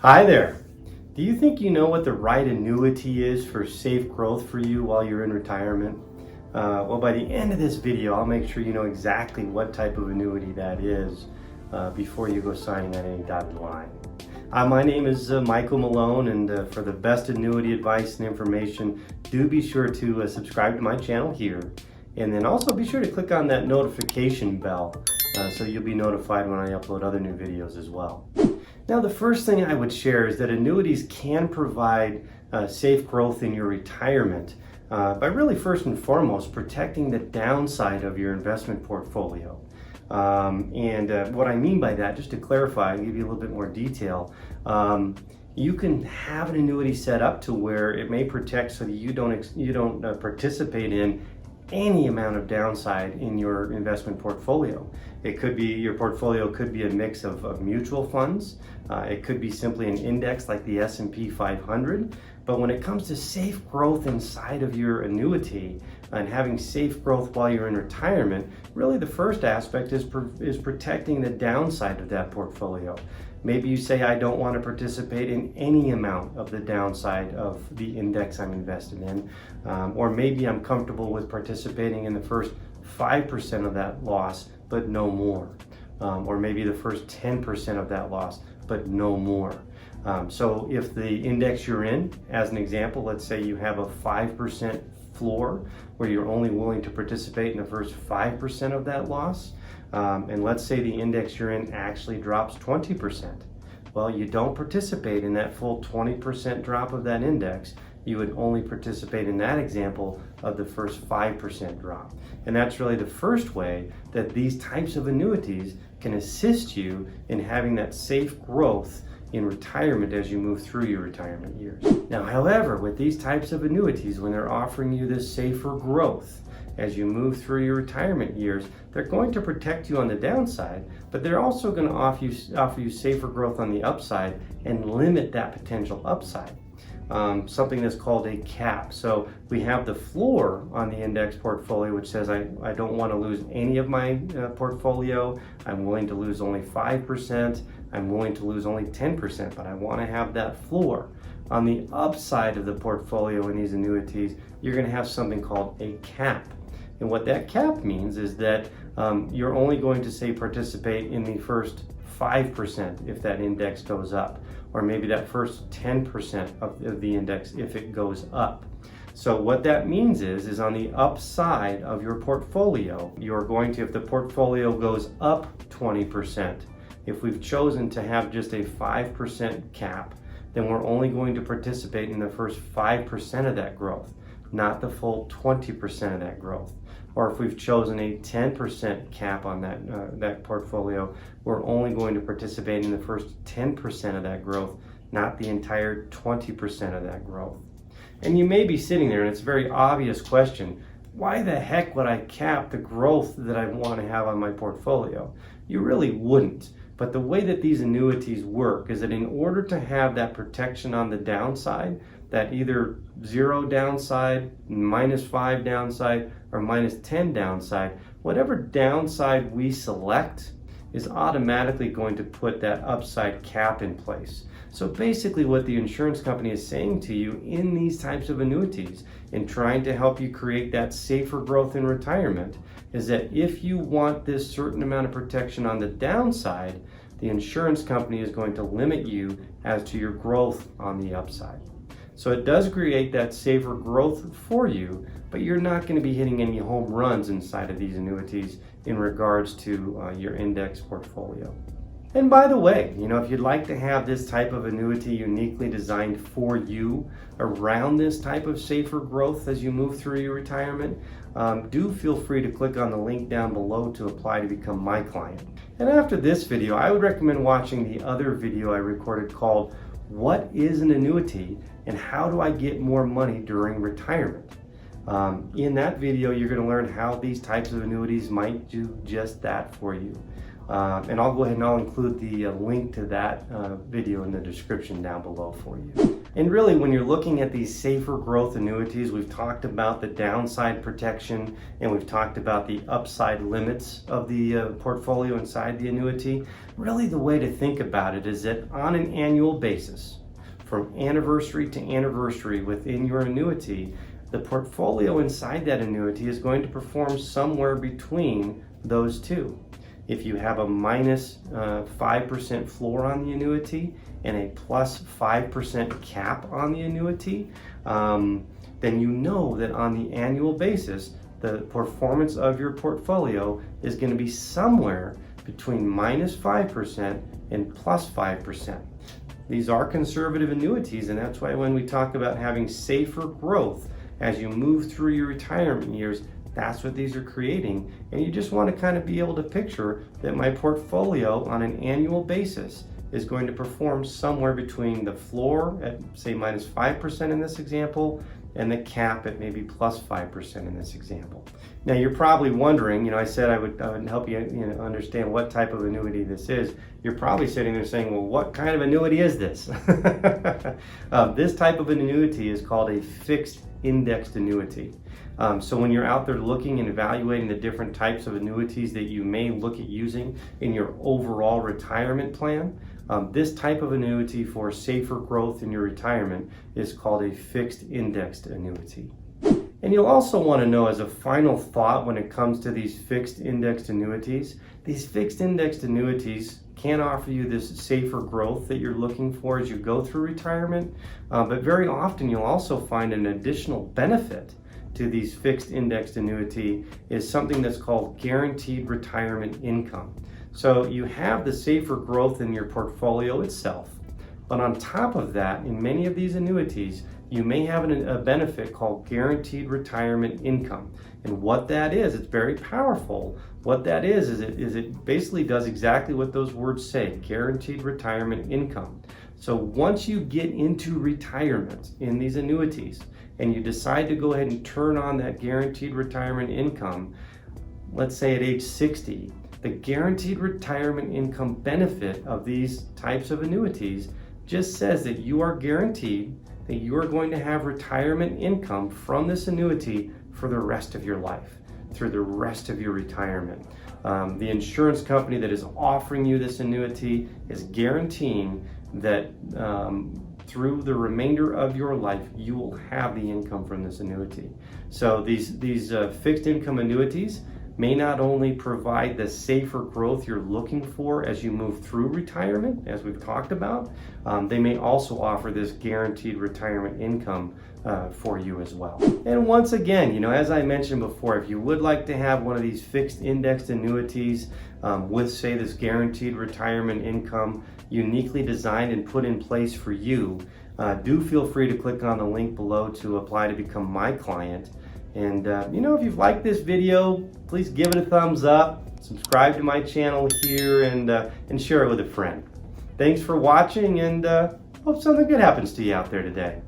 Hi there. Do you think you know what the right annuity is for safe growth for you while you're in retirement? Well, by the end of this video, I'll make sure you know exactly what type of annuity that is before you go signing on any dotted line. My name is Michael Malone, and for the best annuity advice and information, do be sure to subscribe to my channel here. And then also be sure to click on that notification bell so you'll be notified when I upload other new videos as well. Now, the first thing I would share is that annuities can provide safe growth in your retirement by really first and foremost protecting the downside of your investment portfolio. What I mean by that, just to clarify and give you a little bit more detail, you can have an annuity set up to where it may protect so that you don't participate in any amount of downside in your investment portfolio. It could be, your portfolio could be a mix of mutual funds. It could be simply an index like the S&P 500. But when it comes to safe growth inside of your annuity and having safe growth while you're in retirement, really the first aspect is protecting the downside of that portfolio. Maybe you say, I don't want to participate in any amount of the downside of the index I'm invested in. Or maybe I'm comfortable with participating in the first 5% of that loss, but no more. Or maybe the first 10% of that loss, but no more. So if the index you're in, as an example, let's say you have a 5% floor where you're only willing to participate in the first 5% of that loss, and let's say the index you're in actually drops 20%. Well, you don't participate in that full 20% drop of that index. You would only participate in that example of the first 5% drop. And that's really the first way that these types of annuities can assist you in having that safe growth in retirement as you move through your retirement years. Now, however, with these types of annuities, when they're offering you this safer growth as you move through your retirement years, they're going to protect you on the downside, but they're also going to offer you safer growth on the upside and limit that potential upside. Something that's called a cap. So we have the floor on the index portfolio, which says I don't want to lose any of my portfolio. I'm willing to lose only 5%. I'm willing to lose only 10%, but I want to have that floor. On the upside of the portfolio in these annuities, you're going to have something called a cap. And what that cap means is that you're only going to, say, participate in the first 5% if that index goes up, or maybe that first 10% of the index if it goes up. So what that means is on the upside of your portfolio, you're going to, if the portfolio goes up 20%, if we've chosen to have just a 5% cap, then we're only going to participate in the first 5% of that growth, not the full 20% of that growth. Or if we've chosen a 10% cap on that portfolio, we're only going to participate in the first 10% of that growth, not the entire 20% of that growth. And you may be sitting there, and it's a very obvious question, why the heck would I cap the growth that I want to have on my portfolio? You really wouldn't. But the way that these annuities work is that in order to have that protection on the downside, that either 0 downside, -5 downside, or -10 downside, whatever downside we select is automatically going to put that upside cap in place. So basically what the insurance company is saying to you in these types of annuities, in trying to help you create that safer growth in retirement, is that if you want this certain amount of protection on the downside, the insurance company is going to limit you as to your growth on the upside. So it does create that safer growth for you, but you're not going to be hitting any home runs inside of these annuities in regards to your index portfolio. And by the way, if you'd like to have this type of annuity uniquely designed for you around this type of safer growth as you move through your retirement, do feel free to click on the link down below to apply to become my client. And after this video, I would recommend watching the other video I recorded called What is an Annuity and How Do I Get More Money During Retirement? In that video, you're going to learn how these types of annuities might do just that for you. And I'll go ahead and I'll include the link to that video in the description down below for you. And really, when you're looking at these safer growth annuities, we've talked about the downside protection and we've talked about the upside limits of the portfolio inside the annuity. Really, the way to think about it is that on an annual basis, from anniversary to anniversary within your annuity, the portfolio inside that annuity is going to perform somewhere between those two. If you have a minus 5% floor on the annuity and a plus 5% cap on the annuity, then you know that on the annual basis, the performance of your portfolio is going to be somewhere between minus 5% and plus 5%. These are conservative annuities, and that's why when we talk about having safer growth as you move through your retirement years, that's what these are creating. And you just want to kind of be able to picture that my portfolio on an annual basis is going to perform somewhere between the floor at say minus 5% in this example and the cap at maybe plus 5% in this example. Now you're probably wondering, I said I would help you, understand what type of annuity this is. You're probably sitting there saying, well, what kind of annuity is this? This type of an annuity is called a fixed indexed annuity. So when you're out there looking and evaluating the different types of annuities that you may look at using in your overall retirement plan, this type of annuity for safer growth in your retirement is called a fixed indexed annuity. And you'll also want to know, as a final thought when it comes to these fixed indexed annuities, these fixed indexed annuities can offer you this safer growth that you're looking for as you go through retirement, but very often you'll also find an additional benefit to these fixed indexed annuity is something that's called guaranteed retirement income. So you have the safer growth in your portfolio itself, but on top of that, in many of these annuities, you may have a benefit called guaranteed retirement income. And what that is, it's very powerful. What that is it basically does exactly what those words say, guaranteed retirement income. So once you get into retirement in these annuities and you decide to go ahead and turn on that guaranteed retirement income, let's say at age 60, the guaranteed retirement income benefit of these types of annuities just says that you are guaranteed that you are going to have retirement income from this annuity for the rest of your life, through the rest of your retirement. The insurance company that is offering you this annuity is guaranteeing that through the remainder of your life, you will have the income from this annuity. So these fixed income annuities may not only provide the safer growth you're looking for as you move through retirement, as we've talked about, they may also offer this guaranteed retirement income for you as well. And once again, as I mentioned before, if you would like to have one of these fixed indexed annuities with, say, this guaranteed retirement income uniquely designed and put in place for you, do feel free to click on the link below to apply to become my client. And if you've liked this video, please give it a thumbs up, subscribe to my channel here, and share it with a friend. Thanks for watching, and hope something good happens to you out there today.